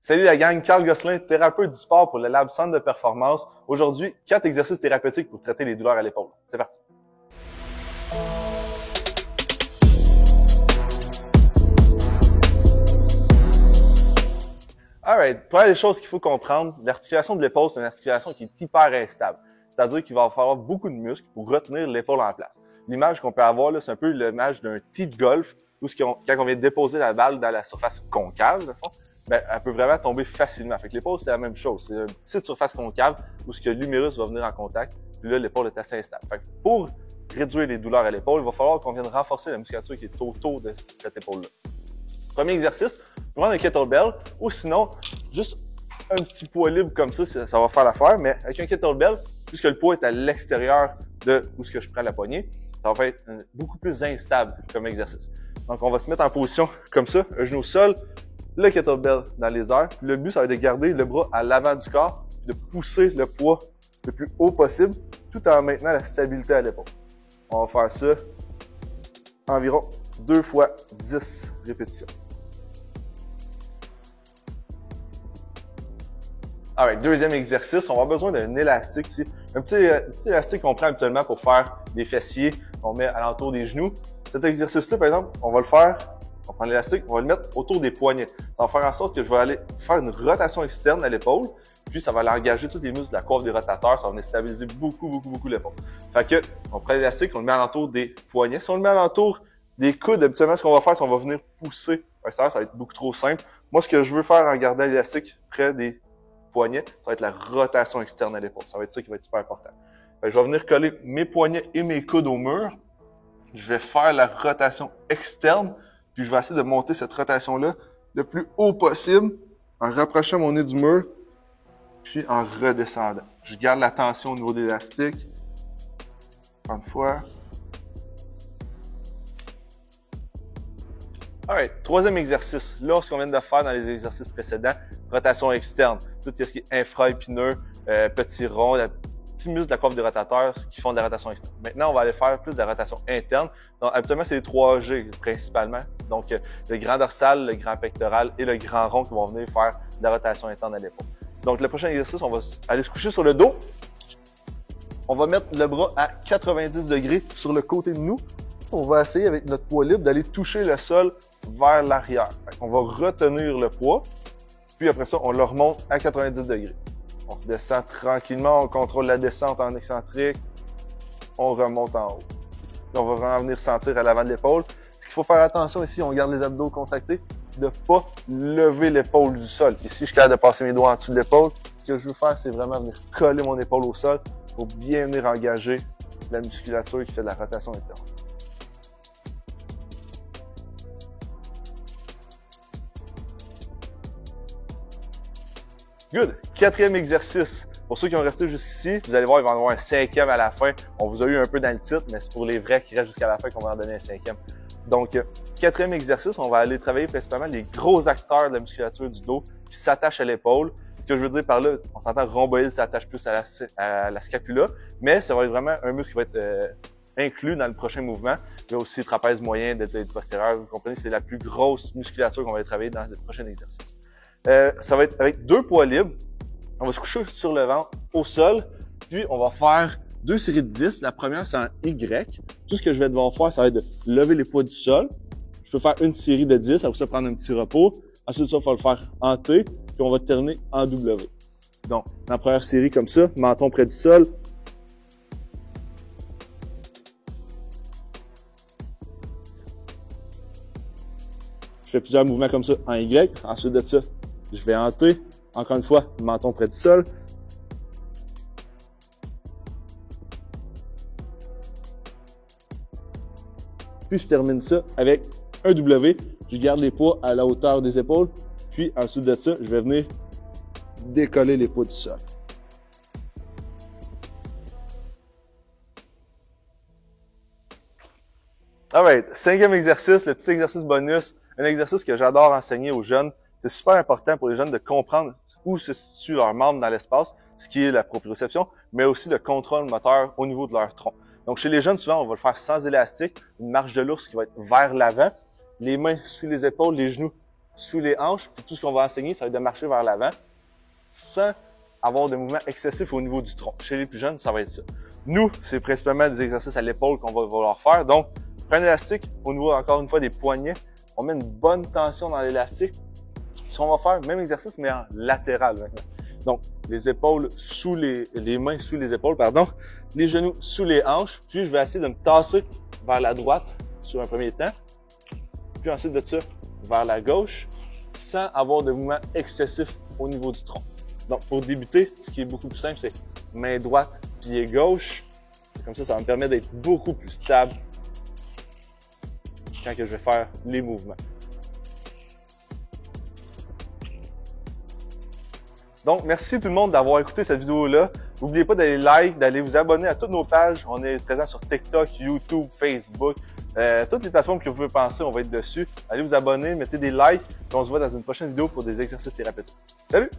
Salut la gang, Carl Gosselin, thérapeute du sport pour le Lab Centre de performance. Aujourd'hui, 4 exercices thérapeutiques pour traiter les douleurs à l'épaule. C'est parti! Alright, première des choses qu'il faut comprendre, l'articulation de l'épaule, c'est une articulation qui est hyper instable. C'est-à-dire qu'il va falloir beaucoup de muscles pour retenir l'épaule en place. L'image qu'on peut avoir là, c'est un peu l'image d'un tee de golf, où quand on vient déposer la balle dans la surface concave, de fond, ben, elle peut vraiment tomber facilement. Fait que l'épaule, c'est la même chose. C'est une petite surface concave où ce que l'humérus va venir en contact. Puis là, l'épaule est assez instable. Fait que pour réduire les douleurs à l'épaule, il va falloir qu'on vienne renforcer la musculature qui est autour de cette épaule-là. Premier exercice, prendre un kettlebell ou sinon, juste un petit poids libre comme ça va faire l'affaire. Mais avec un kettlebell, puisque le poids est à l'extérieur de où ce que je prends la poignée, ça va être beaucoup plus instable comme exercice. Donc, on va se mettre en position comme ça, un genou au sol, le kettlebell dans les airs. Le but, ça va être de garder le bras à l'avant du corps, puis de pousser le poids le plus haut possible, tout en maintenant la stabilité à l'épaule. On va faire ça environ 2 fois 10 répétitions. Alright, deuxième exercice, on va avoir besoin d'un élastique ici. Un petit élastique qu'on prend habituellement pour faire des fessiers, qu'on met alentour des genoux. Cet exercice-là, par exemple, on va le faire, on prend l'élastique, on va le mettre autour des poignets. Ça va faire en sorte que je vais aller faire une rotation externe à l'épaule, puis ça va aller engager tous les muscles de la coiffe des rotateurs, ça va venir stabiliser beaucoup l'épaule. Fait que, on prend l'élastique, on le met alentour des poignets. Si on le met alentour des coudes, habituellement, ce qu'on va faire, c'est qu'on va venir pousser. Ça va être beaucoup trop simple. Moi, ce que je veux faire en gardant l'élastique près des poignets, ça va être la rotation externe à l'épaule. Ça va être ça qui va être super important. Fait que je vais venir coller mes poignets et mes coudes au mur. Je vais faire la rotation externe, puis je vais essayer de monter cette rotation-là le plus haut possible en rapprochant mon nez du mur, puis en redescendant. Je garde la tension au niveau de l'élastique. Encore une fois. Alright, troisième exercice. Là, ce qu'on vient de faire dans les exercices précédents, rotation externe. Tout ce qui est infra-épineux, petits ronds, petits muscles de la coiffe des rotateurs qui font de la rotation externe. Maintenant, on va aller faire plus de la rotation interne. Donc, habituellement, c'est les 3G principalement. Donc, le grand dorsal, le grand pectoral et le grand rond qui vont venir faire de la rotation interne à l'épaule. Donc, le prochain exercice, on va aller se coucher sur le dos. On va mettre le bras à 90 degrés sur le côté de nous. On va essayer avec notre poids libre d'aller toucher le sol vers l'arrière. On va retenir le poids, puis après ça, on le remonte à 90 degrés. On redescend tranquillement, on contrôle la descente en excentrique, on remonte en haut. Puis on va vraiment venir sentir à l'avant de l'épaule. Ce qu'il faut faire attention ici, on garde les abdos contractés, de ne pas lever l'épaule du sol. Ici, je suis capable de passer mes doigts en dessous de l'épaule. Ce que je veux faire, c'est vraiment venir coller mon épaule au sol pour bien venir engager la musculature qui fait de la rotation interne. Good! Quatrième exercice. Pour ceux qui ont resté jusqu'ici, vous allez voir, il va y en avoir un cinquième à la fin. On vous a eu un peu dans le titre, mais c'est pour les vrais qui restent jusqu'à la fin qu'on va en donner un cinquième. Donc, quatrième exercice, on va aller travailler principalement les gros acteurs de la musculature du dos qui s'attachent à l'épaule. Ce que je veux dire par là, on s'entend rhomboïde s'attache plus à la scapula, mais ça va être vraiment un muscle qui va être inclus dans le prochain mouvement. Il y a aussi le trapèze moyen, deltoïde postérieur. Vous comprenez, c'est la plus grosse musculature qu'on va aller travailler dans le prochain exercice. Ça va être avec 2 poids libres. On va se coucher sur le ventre au sol, puis on va faire 2 séries de 10. La première, c'est en Y. Tout ce que je vais devoir faire, ça va être de lever les poids du sol. Je peux faire une série de 10, après ça prendre un petit repos. Ensuite, ça, il faut le faire en T, puis on va terminer en W. Donc, dans la première série comme ça, menton près du sol. Je fais plusieurs mouvements comme ça en Y. Ensuite de ça, je vais en T. Encore une fois, menton près du sol. Puis je termine ça avec un W. Je garde les poids à la hauteur des épaules. Puis ensuite de ça, je vais venir décoller les poids du sol. Alright, cinquième exercice, le petit exercice bonus. Un exercice que j'adore enseigner aux jeunes. C'est super important pour les jeunes de comprendre où se situe leur membre dans l'espace, ce qui est la proprioception, mais aussi le contrôle moteur au niveau de leur tronc. Donc, chez les jeunes, souvent, on va le faire sans élastique, une marche de l'ours qui va être vers l'avant, les mains sur les épaules, les genoux sous les hanches. Puis tout ce qu'on va enseigner, ça va être de marcher vers l'avant sans avoir de mouvements excessifs au niveau du tronc. Chez les plus jeunes, ça va être ça. Nous, c'est principalement des exercices à l'épaule qu'on va vouloir faire. Donc, prends un élastique au niveau, encore une fois, des poignets. On met une bonne tension dans l'élastique. Si on va faire le même exercice, mais en latéral maintenant. Donc, les épaules sous les mains sous les épaules, pardon. Les genoux sous les hanches. Puis, je vais essayer de me tasser vers la droite sur un premier temps. Puis ensuite de ça, vers la gauche, sans avoir de mouvement excessif au niveau du tronc. Donc, pour débuter, ce qui est beaucoup plus simple, c'est main droite, pied gauche. Comme ça, ça va me permettre d'être beaucoup plus stable quand que je vais faire les mouvements. Donc, merci tout le monde d'avoir écouté cette vidéo-là. N'oubliez pas d'aller like, d'aller vous abonner à toutes nos pages. On est présent sur TikTok, YouTube, Facebook. Toutes les plateformes que vous pouvez penser, on va être dessus. Allez vous abonner, mettez des likes. Et on se voit dans une prochaine vidéo pour des exercices thérapeutiques. Salut!